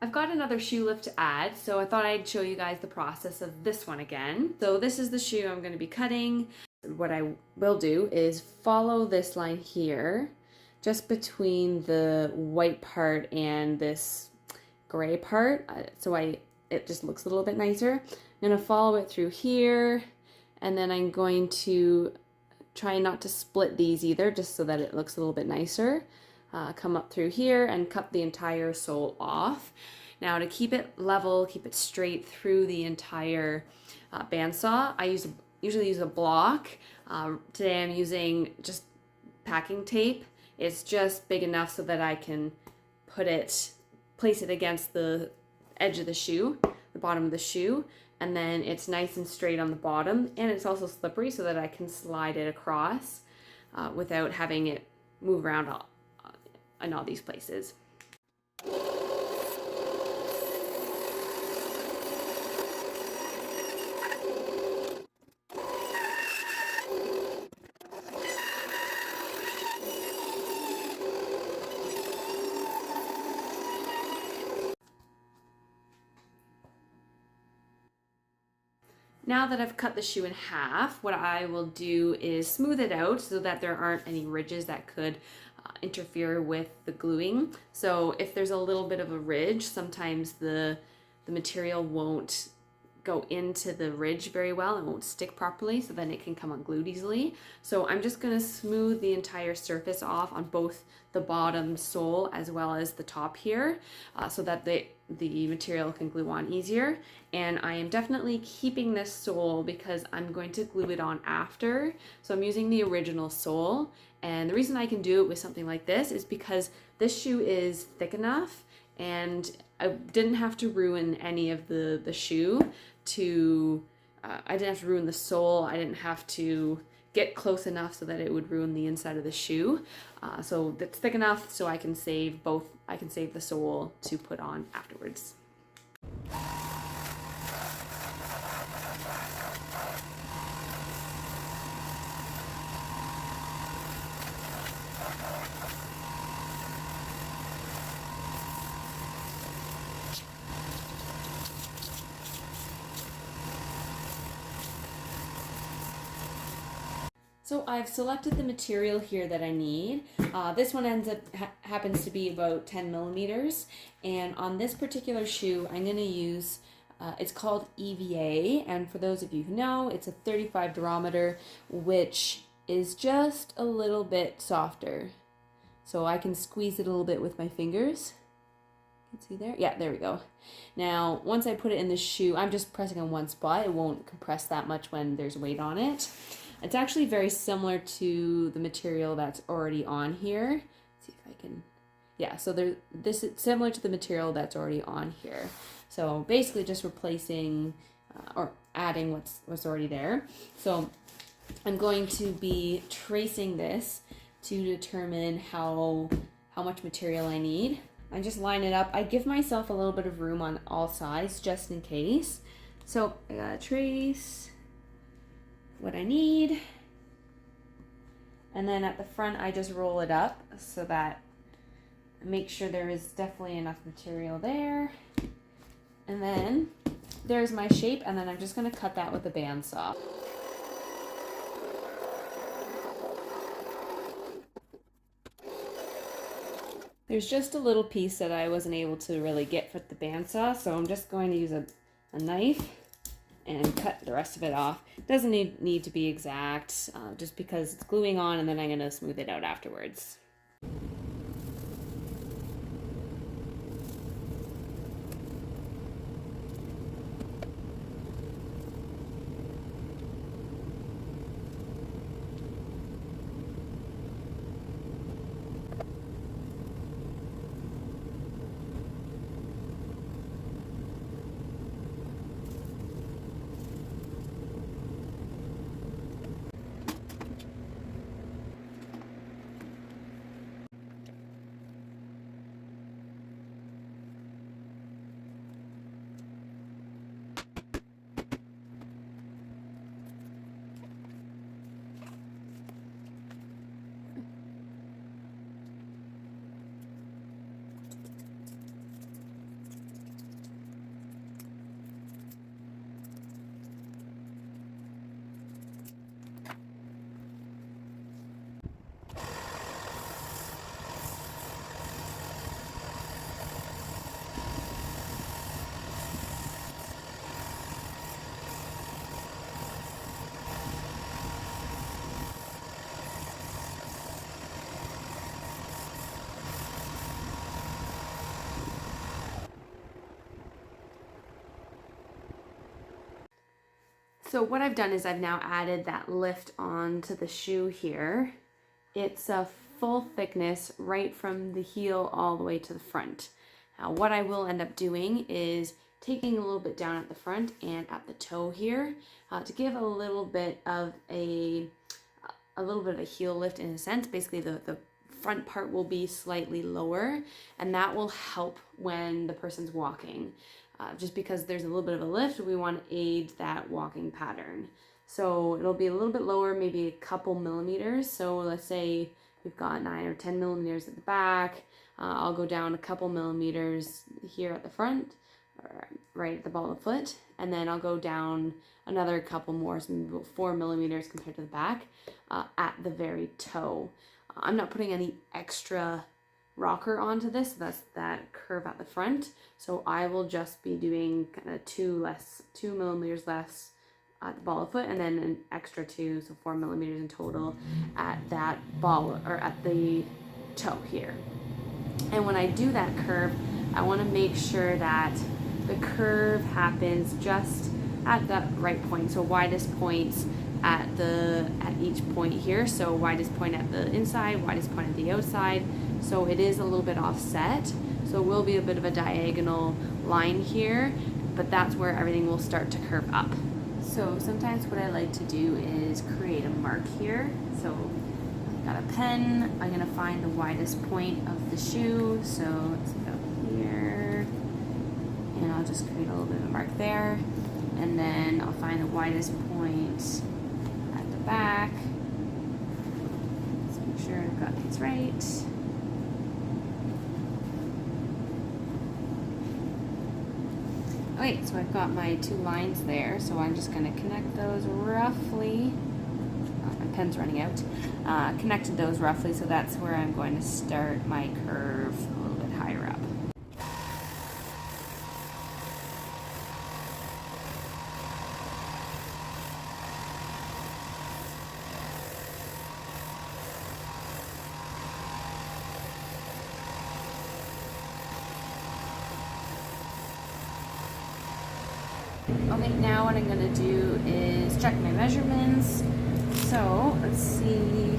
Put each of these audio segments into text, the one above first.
I've got another shoe lift to add, so I thought I'd show you guys the process of this one again. So this is the shoe I'm going to be cutting. What I will do is follow this line here, just between the white part and this gray part, so it just looks a little bit nicer. I'm going to follow it through here, and then I'm going to try not to split these either, just so that it looks a little bit nicer. Come up through here and cut the entire sole off. Now to keep it level, keep it straight through the entire bandsaw, I usually use a block. Today I'm using just packing tape. It's just big enough so that I can place it against the edge of the shoe, the bottom of the shoe, and then it's nice and straight on the bottom, and it's also slippery so that I can slide it across without having it move around in all these places. Now that I've cut the shoe in half, what I will do is smooth it out so that there aren't any ridges that could interfere with the gluing. So if there's a little bit of a ridge, sometimes the material won't go into the ridge very well. It won't stick properly, so then it can come unglued easily. So I'm just going to smooth the entire surface off on both the bottom sole as well as the top here, so that the material can glue on easier. And I am definitely keeping this sole because I'm going to glue it on after. So I'm using the original sole, and the reason I can do it with something like this is because this shoe is thick enough and I didn't have to ruin any of the shoe I didn't have to ruin the sole. I didn't have to get close enough so that it would ruin the inside of the shoe. So it's thick enough so I can save the sole to put on afterwards. So I've selected the material here that I need. This one happens to be about 10 millimeters, and on this particular shoe I'm going to use, it's called EVA, and for those of you who know, it's a 35 durometer, which is just a little bit softer. So I can squeeze it a little bit with my fingers. You can see there? Yeah, there we go. Now, once I put it in the shoe, I'm just pressing on one spot. It won't compress that much when there's weight on it. It's actually very similar to the material that's already on here. Let's see if I can, yeah, so this is similar to the material that's already on here. So basically just replacing or adding what's already there. So I'm going to be tracing this to determine how much material I need. I just line it up. I give myself a little bit of room on all sides just in case. So I gotta trace what I need, and then at the front I just roll it up so that I make sure there is definitely enough material there, and then there's my shape, and then I'm just going to cut that with a bandsaw. There's just a little piece that I wasn't able to really get with the bandsaw, so I'm just going to use a knife and cut the rest of it off. It doesn't need to be exact, just because it's gluing on, and then I'm going to smooth it out afterwards. So what I've done is I've now added that lift onto the shoe here. It's a full thickness right from the heel all the way to the front. Now what I will end up doing is taking a little bit down at the front and at the toe here to give a little bit of a heel lift in a sense. Basically the front part will be slightly lower, and that will help when the person's walking. Just because there's a little bit of a lift, we want to aid that walking pattern. So it'll be a little bit lower, maybe a couple millimeters. So let's say we've got 9 or 10 millimeters at the back. I'll go down a couple millimeters here at the front, or right at the ball of the foot, and then I'll go down another couple more, so maybe about 4 millimeters compared to the back at the very toe. I'm not putting any extra rocker onto this, so that's that curve at the front. So I will just be doing kind of 2 millimeters less at the ball of foot, and then an extra 2, so 4 millimeters in total at that ball or at the toe here. And when I do that curve, I want to make sure that the curve happens just at that right point. So widest points at each point here. So widest point at the inside, widest point at the outside. So it is a little bit offset. So it will be a bit of a diagonal line here, but that's where everything will start to curve up. So sometimes what I like to do is create a mark here. So I've got a pen, I'm gonna find the widest point of the shoe. So let's go here, and I'll just create a little bit of a mark there. And then I'll find the widest point at the back. Let's make sure I've got these right. Okay, so I've got my 2 lines there, so I'm just going to connect those roughly. My pen's running out. Connected those roughly, so that's where I'm going to start my curve a little bit higher up. Okay, now what I'm going to do is check my measurements. So, let's see.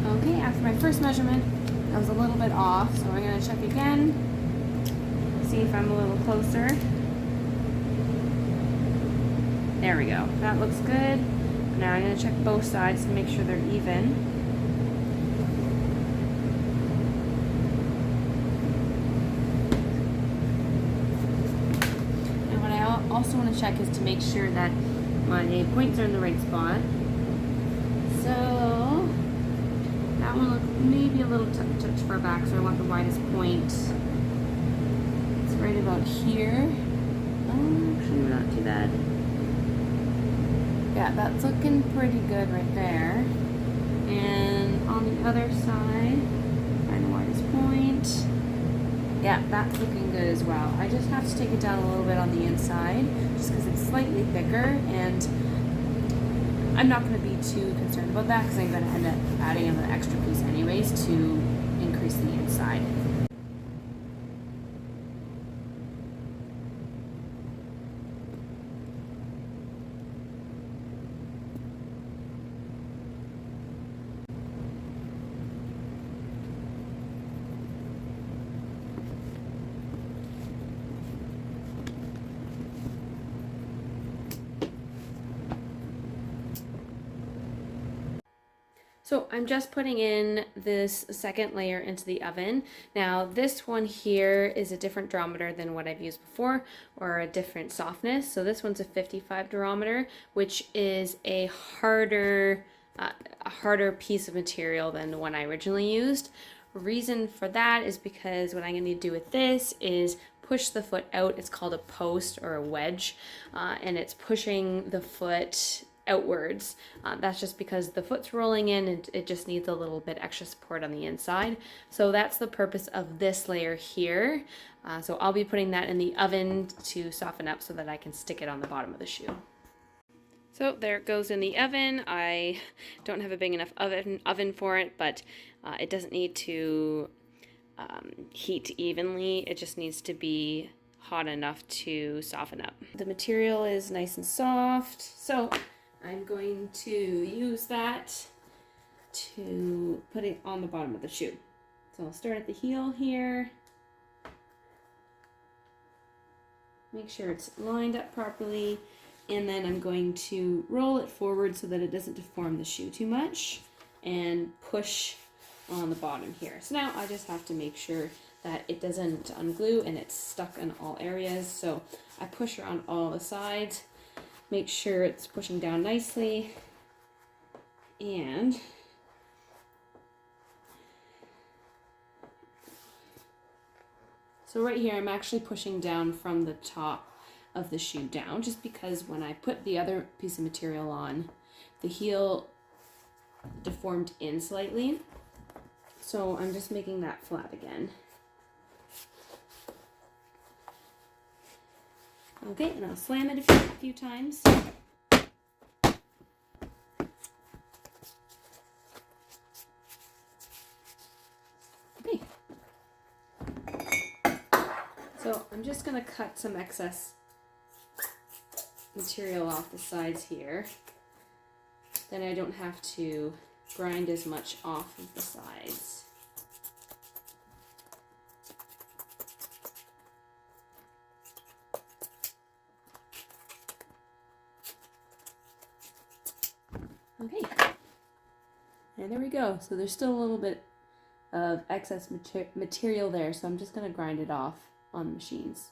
Okay, after my first measurement, I was a little bit off, so I'm going to check again, see if I'm a little closer. There we go. That looks good. Now I'm going to check both sides to make sure they're even. And what I also want to check is to make sure that my points are in the right spot. So that one looks maybe a little touch far back, so I want the widest point. It's right about here. Oh, actually not too bad. Yeah, that's looking pretty good right there. And on the other side, find the widest point. Yeah, that's looking good as well. I just have to take it down a little bit on the inside, just because it's slightly thicker, and I'm not going to be too concerned about that, because I'm going to end up adding an extra piece anyways to increase the inside. So I'm just putting in this second layer into the oven. Now this one here is a different durometer than what I've used before, or a different softness. So this one's a 55 durometer, which is a harder piece of material than the one I originally used. Reason for that is because what I'm going to do with this is push the foot out. It's called a post or a wedge, and it's pushing the foot outwards. That's just because the foot's rolling in and it just needs a little bit extra support on the inside. So that's the purpose of this layer here. So I'll be putting that in the oven to soften up so that I can stick it on the bottom of the shoe. So there it goes in the oven. I don't have a big enough oven for it, but It doesn't need to heat evenly, it just needs to be hot enough to soften up. The material is nice and soft, so I'm going to use that to put it on the bottom of the shoe. So I'll start at the heel here. Make sure it's lined up properly, and then I'm going to roll it forward so that it doesn't deform the shoe too much, and push on the bottom here. So now I just have to make sure that it doesn't unglue and it's stuck in all areas. So I push around all the sides, make sure it's pushing down nicely, and so right here I'm actually pushing down from the top of the shoe down, just because when I put the other piece of material on, the heel deformed in slightly. So I'm just making that flat again. Okay, and I'll slam it a few times. Okay. So I'm just going to cut some excess material off the sides here. Then I don't have to grind as much off of the sides. Okay, and there we go. So there's still a little bit of excess material there, so I'm just going to grind it off on the machines.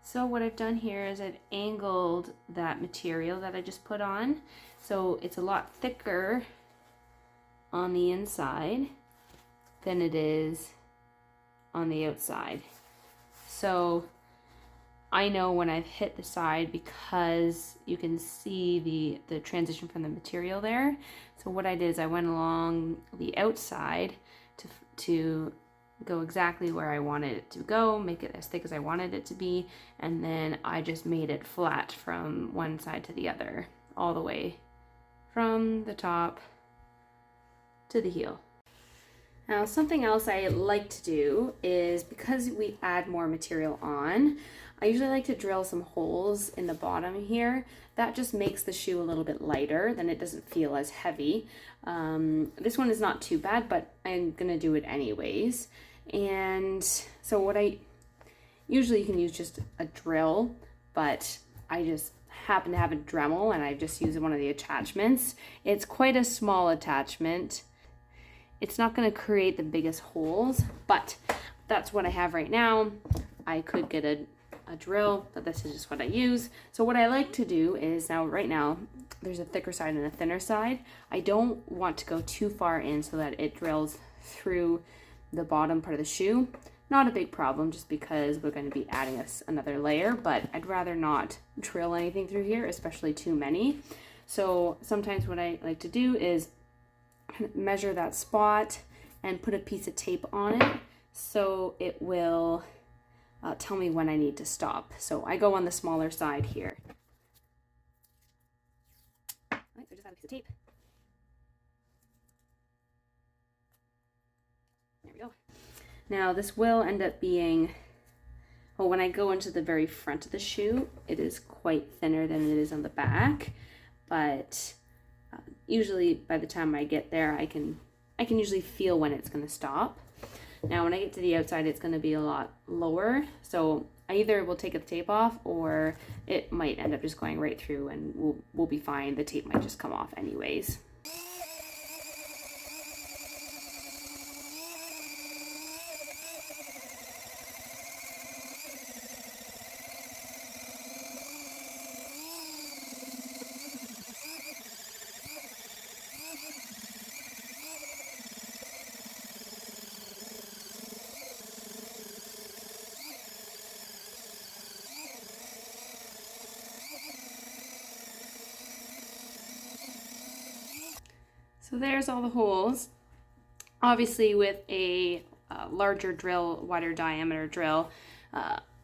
So what I've done here is I've angled that material that I just put on, so it's a lot thicker on the inside than it is on the outside. So I know when I've hit the side, because you can see the transition from the material there. So what I did is I went along the outside to go exactly where I wanted it to go, make it as thick as I wanted it to be, and then I just made it flat from one side to the other, all the way from the top to the heel. Now, something else I like to do is, because we add more material on, I usually like to drill some holes in the bottom here. That just makes the shoe a little bit lighter, then it doesn't feel as heavy. This one is not too bad, but I'm gonna do it anyways. And so what usually you can use just a drill, but I just happen to have a Dremel and I just use one of the attachments. It's quite a small attachment. It's not going to create the biggest holes, but that's what I have right now. I could get a drill, but this is just what I use. So what I like to do is, right now there's a thicker side and a thinner side. I don't want to go too far in so that it drills through the bottom part of the shoe. Not a big problem, just because we're going to be adding another layer, but I'd rather not drill anything through here, especially too many. So sometimes what I like to do is measure that spot and put a piece of tape on it, so it will tell me when I need to stop. So I go on the smaller side here. All right, so I just have a piece of tape. There we go. Now this will end up being, well, when I go into the very front of the shoe, it is quite thinner than it is on the back, but usually by the time I get there, I can usually feel when it's going to stop. Now when I get to the outside, it's going to be a lot lower, so I either will take the tape off, or it might end up just going right through and we'll be fine. The tape might just come off anyways. So there's all the holes. Obviously with a larger drill, wider diameter drill,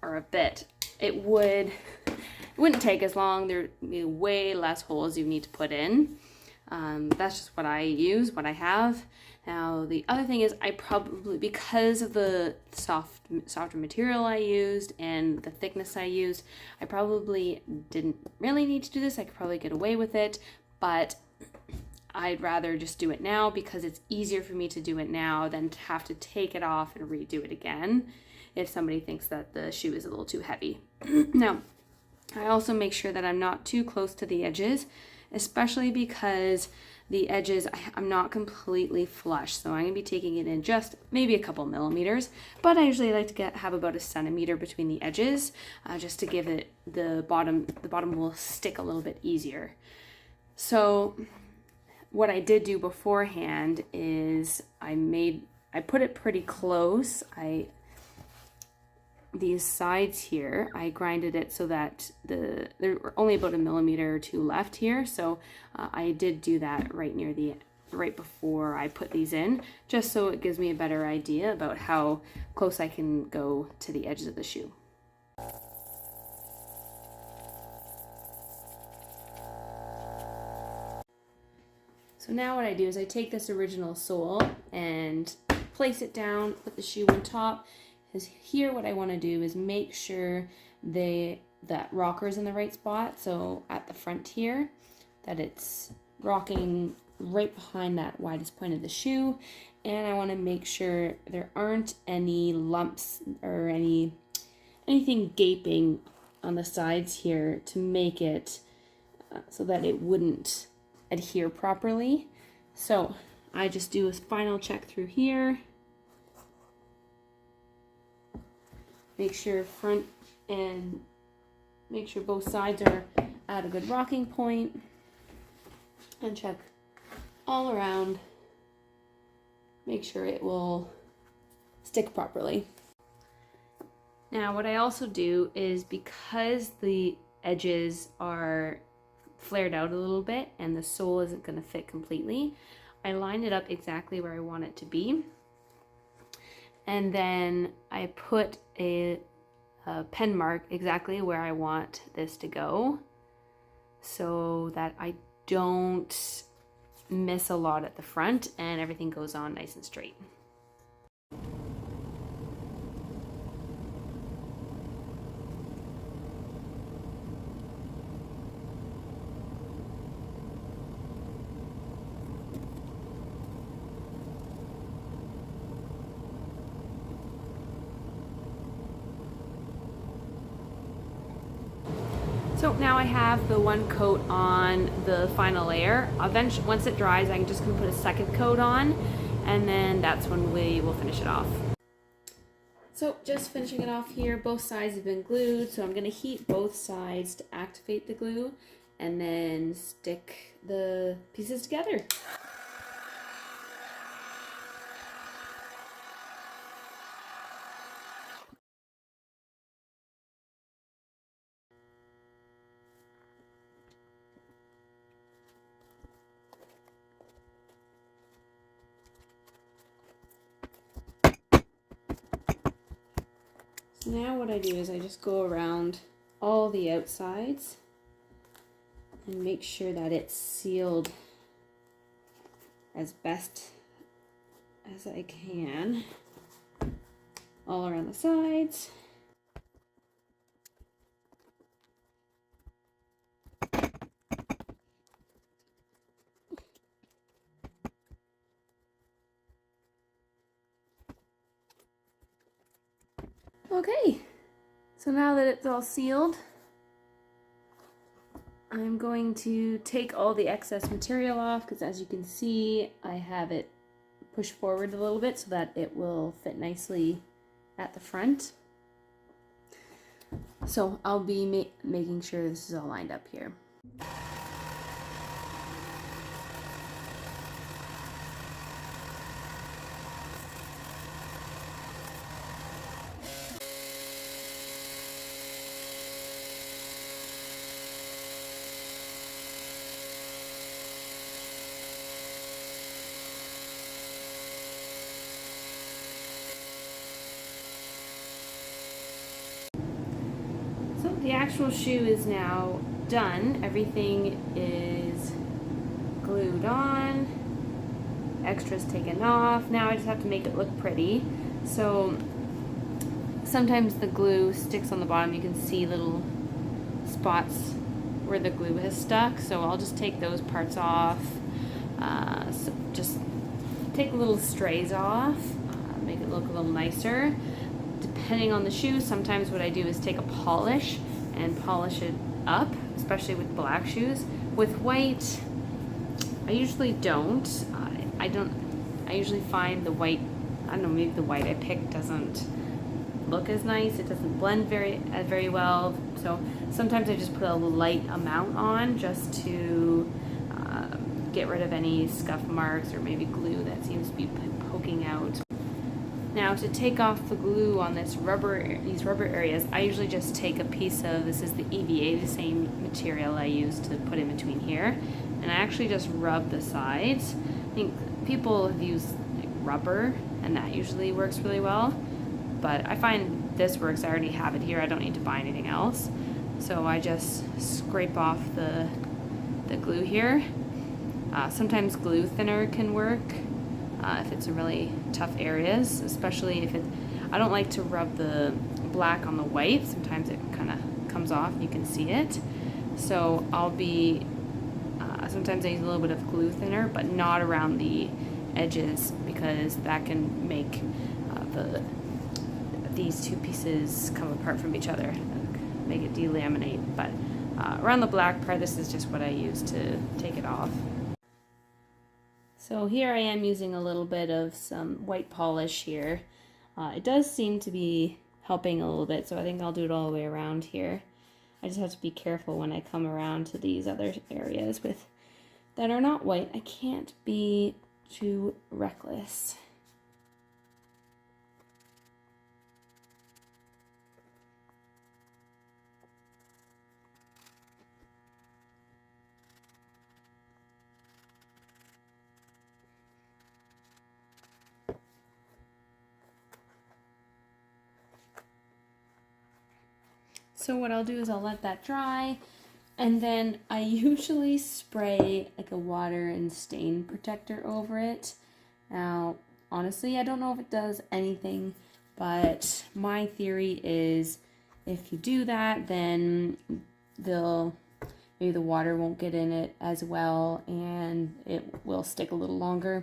or a bit, it wouldn't take as long. There'd be way less holes you need to put in. That's just what I use, what I have. Now the other thing is, I probably, because of the softer material I used and the thickness I used, I probably didn't really need to do this. I could probably get away with it, but I'd rather just do it now because it's easier for me to do it now than to have to take it off and redo it again if somebody thinks that the shoe is a little too heavy. Now, I also make sure that I'm not too close to the edges, especially because the edges, I'm not completely flush, so I'm going to be taking it in just maybe a couple millimeters, but I usually like to have about a centimeter between the edges, just to give it the bottom will stick a little bit easier. So what I did do beforehand is I put it pretty close. These sides here, I grinded it so that there were only about a millimeter or two left here. So I did do that right before I put these in, just so it gives me a better idea about how close I can go to the edges of the shoe. So now what I do is I take this original sole and place it down, put the shoe on top. Because here what I want to do is make sure that rocker is in the right spot. So at the front here, that it's rocking right behind that widest point of the shoe. And I want to make sure there aren't any lumps or anything gaping on the sides here to make it so that it wouldn't adhere properly. So I just do a final check through here. Make sure make sure both sides are at a good rocking point, and check all around. Make sure it will stick properly. Now what I also do is, because the edges are flared out a little bit and the sole isn't going to fit completely, I line it up exactly where I want it to be. And then I put a pen mark exactly where I want this to go, so that I don't miss a lot at the front and everything goes on nice and straight. So now I have the one coat on the final layer. Eventually, once it dries, I'm just going to put a second coat on, and then that's when we will finish it off. So just finishing it off here, both sides have been glued, so I'm going to heat both sides to activate the glue and then stick the pieces together. So now what I do is I just go around all the outsides and make sure that it's sealed as best as I can all around the sides. Okay, so now that it's all sealed, I'm going to take all the excess material off, because as you can see, I have it pushed forward a little bit so that it will fit nicely at the front. So I'll be making sure this is all lined up here. the actual shoe is now done. Everything is glued on, extras taken off. Now I just have to make it look pretty. So sometimes the glue sticks on the bottom. You can see little spots where the glue has stuck, so I'll just take those parts off. So just take little strays off, make it look a little nicer. Depending on the shoe, sometimes what I do is take a polish and polish it up, especially with black shoes. With white, I usually don't. I usually find the white, I don't know, maybe the white I picked doesn't look as nice. It doesn't blend very well. So sometimes I just put a light amount on just to get rid of any scuff marks or maybe glue that seems to be poking out. Now to take off the glue on these rubber areas, I usually just take a piece of, this is the EVA, the same material I use to put in between here, and I actually just rub the sides. I think people have used like rubber and that usually works really well, but I find this works. I already have it here. I don't need to buy anything else. So I just scrape off the glue here. Sometimes glue thinner can work if it's in really tough areas, especially if I don't like to rub the black on the white. Sometimes it kind of comes off and you can see it. So sometimes I use a little bit of glue thinner, but not around the edges because that can make these two pieces come apart from each other, make it delaminate. But around the black part, this is just what I use to take it off. So here I am using a little bit of some white polish here. It does seem to be helping a little bit, so I think I'll do it all the way around here. I just have to be careful when I come around to these other areas that are not white. I can't be too reckless. So what I'll do is I'll let that dry, and then I usually spray like a water and stain protector over it. Now, honestly, I don't know if it does anything, but my theory is if you do that, then maybe the water won't get in it as well, and it will stick a little longer.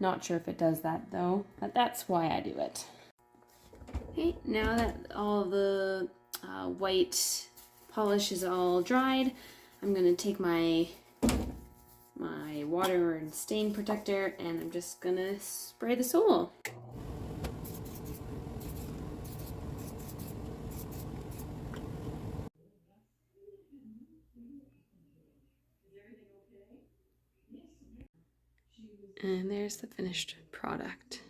Not sure if it does that though, but that's why I do it. Okay, now that all the white polish is all dried, I'm going to take my water and stain protector and I'm just going to spray the sole. And there's the finished product.